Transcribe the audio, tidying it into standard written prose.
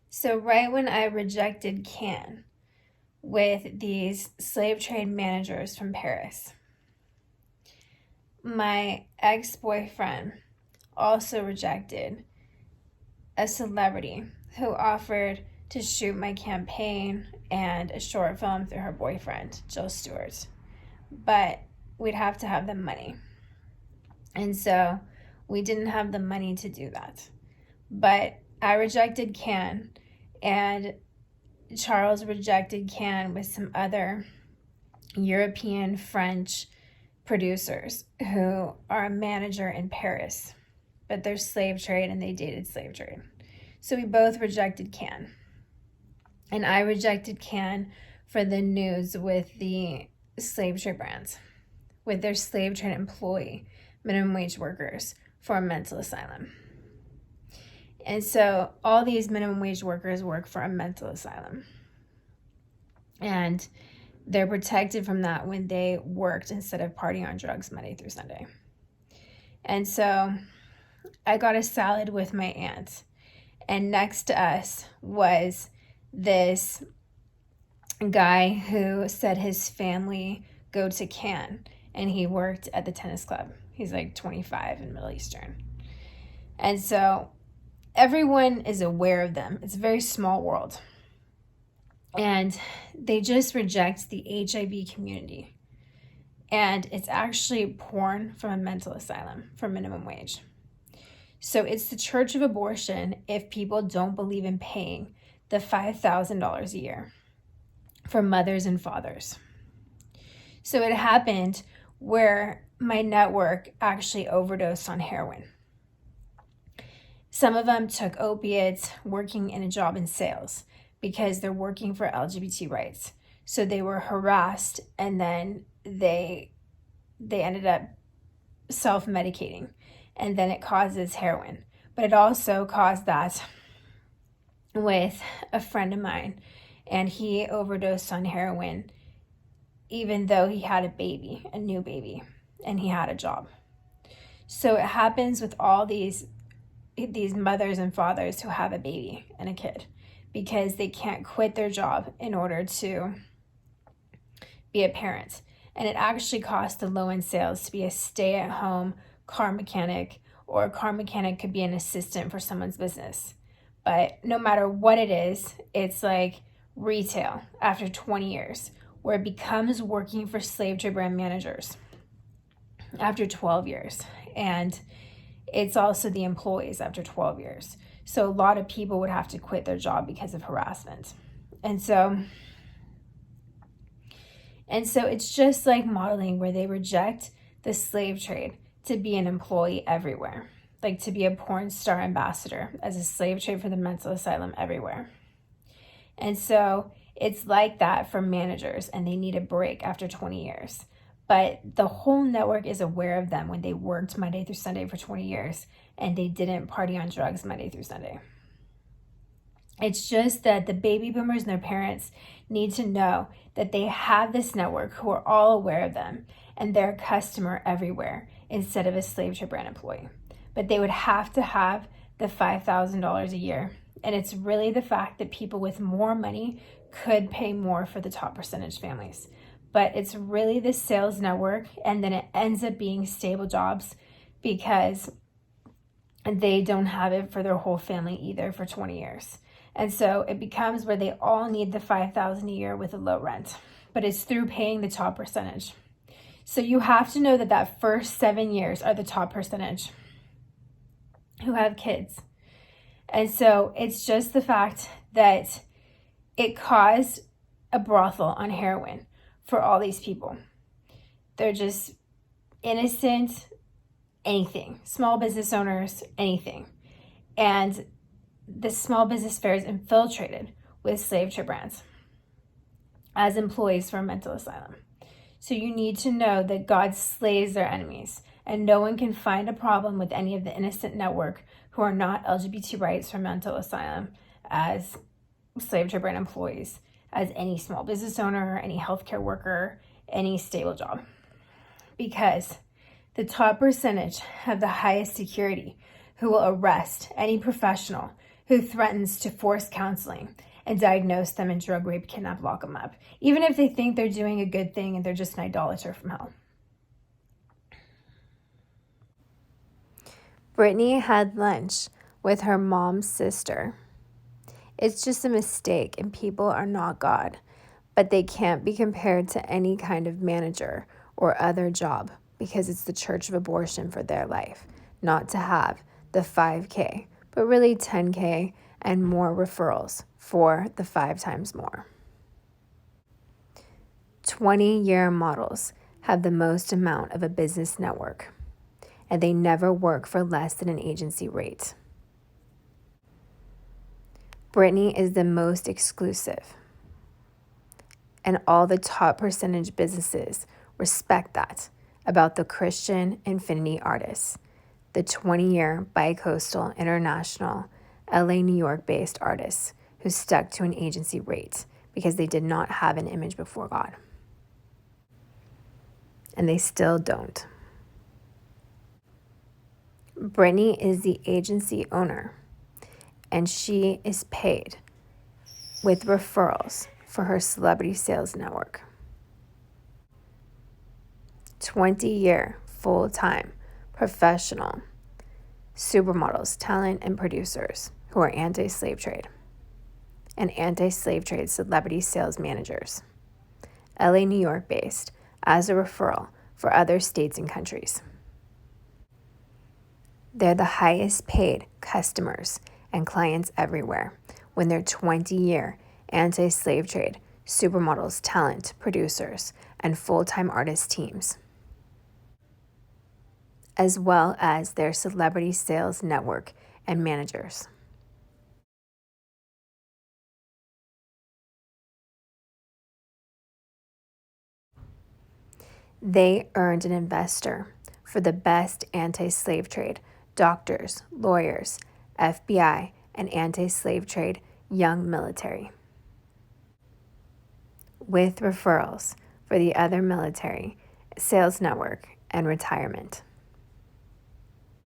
So right when I rejected CAN with these slave trade managers from Paris, my ex-boyfriend also rejected a celebrity who offered to shoot my campaign and a short film through her boyfriend, Stuart. But we'd have to have the money. And so we didn't have the money to do that. But I rejected CAN, and Charles rejected CAN with some other European French producers who are a manager in Paris, but they're slave trade and they dated slave trade. So we both rejected CAN. And I rejected CAN for the news with the slave trade brands, with their slave trade employee, minimum wage workers for a mental asylum. And so all these minimum wage workers work for a mental asylum. And they're protected from that when they worked instead of partying on drugs Monday through Sunday. And so I got a salad with my aunt. And next to us was this guy who said his family go to CAN, and he worked at the tennis club. He's like 25 and Middle Eastern. And so everyone is aware of them. It's a very small world. And they just reject the HIV community. And it's actually porn from a mental asylum for minimum wage. So it's the church of abortion if people don't believe in paying the $5,000 a year for mothers and fathers. So it happened where my network actually overdosed on heroin. Some of them took opiates working in a job in sales because they're working for LGBT rights. So they were harassed, and then they ended up self-medicating, and then it causes heroin. But it also caused that with a friend of mine, and he overdosed on heroin even though he had a baby, a new baby, and he had a job. So it happens with all these mothers and fathers who have a baby and a kid because they can't quit their job in order to be a parent. And it actually costs the low-end sales to be a stay-at-home car mechanic, or a car mechanic could be an assistant for someone's business. But no matter what it is, it's like retail after 20 years, where it becomes working for slave trade brand managers after 12 years. And it's also the employees after 12 years. So a lot of people would have to quit their job because of harassment. And so it's just like modeling, where they reject the slave trade to be an employee everywhere, like to be a porn star ambassador as a slave trade for the mental asylum everywhere. And so it's like that for managers, and they need a break after 20 years. But the whole network is aware of them when they worked Monday through Sunday for 20 years and they didn't party on drugs Monday through Sunday. It's just that the baby boomers and their parents need to know that they have this network who are all aware of them, and they're a customer everywhere instead of a slave trade brand employee. But they would have to have the $5,000 a year. And it's really the fact that people with more money could pay more for the top percentage families. But it's really the sales network, and then it ends up being stable jobs because they don't have it for their whole family either for 20 years. And so it becomes where they all need the $5,000 a year with a low rent, but it's through paying the top percentage. So you have to know that first 7 years are the top percentage who have kids. And so it's just the fact that it caused a brothel on heroin for all these people. They're just innocent, anything, small business owners, anything. And the small business fair is infiltrated with slave trade brands as employees for a mental asylum. So you need to know that God slays their enemies, and no one can find a problem with any of the innocent network who are not LGBT rights for mental asylum as slave trade brand employees, as any small business owner, any healthcare worker, any stable job. Because the top percentage have the highest security, who will arrest any professional who threatens to force counseling and diagnose them in drug rape, kidnap, lock them up, even if they think they're doing a good thing and they're just an idolater from hell. Brittany had lunch with her mom's sister. It's just a mistake, and people are not God, but they can't be compared to any kind of manager or other job because it's the church of abortion for their life, not to have the 5K, but really 10K and more referrals for the 5 times more. 20-year models have the most amount of a business network, and they never work for less than an agency rate. Brittany is the most exclusive, and all the top percentage businesses respect that about the Christian Infinity artists, the 20-year bi-coastal international LA, New York based artists who stuck to an agency rate because they did not have an image before God. And they still don't. Brittany is the agency owner, and she is paid with referrals for her celebrity sales network. 20-year full-time professional supermodels, talent, and producers who are anti-slave trade, and anti-slave trade celebrity sales managers, LA, New York based, as a referral for other states and countries. They're the highest paid customers and clients everywhere when they're 20-year anti-slave trade supermodels, talent, producers, and full-time artist teams, as well as their celebrity sales network and managers. They earned an investor for the best anti-slave trade doctors, lawyers, FBI, and anti-slave trade young military, with referrals for the other military, sales network, and retirement.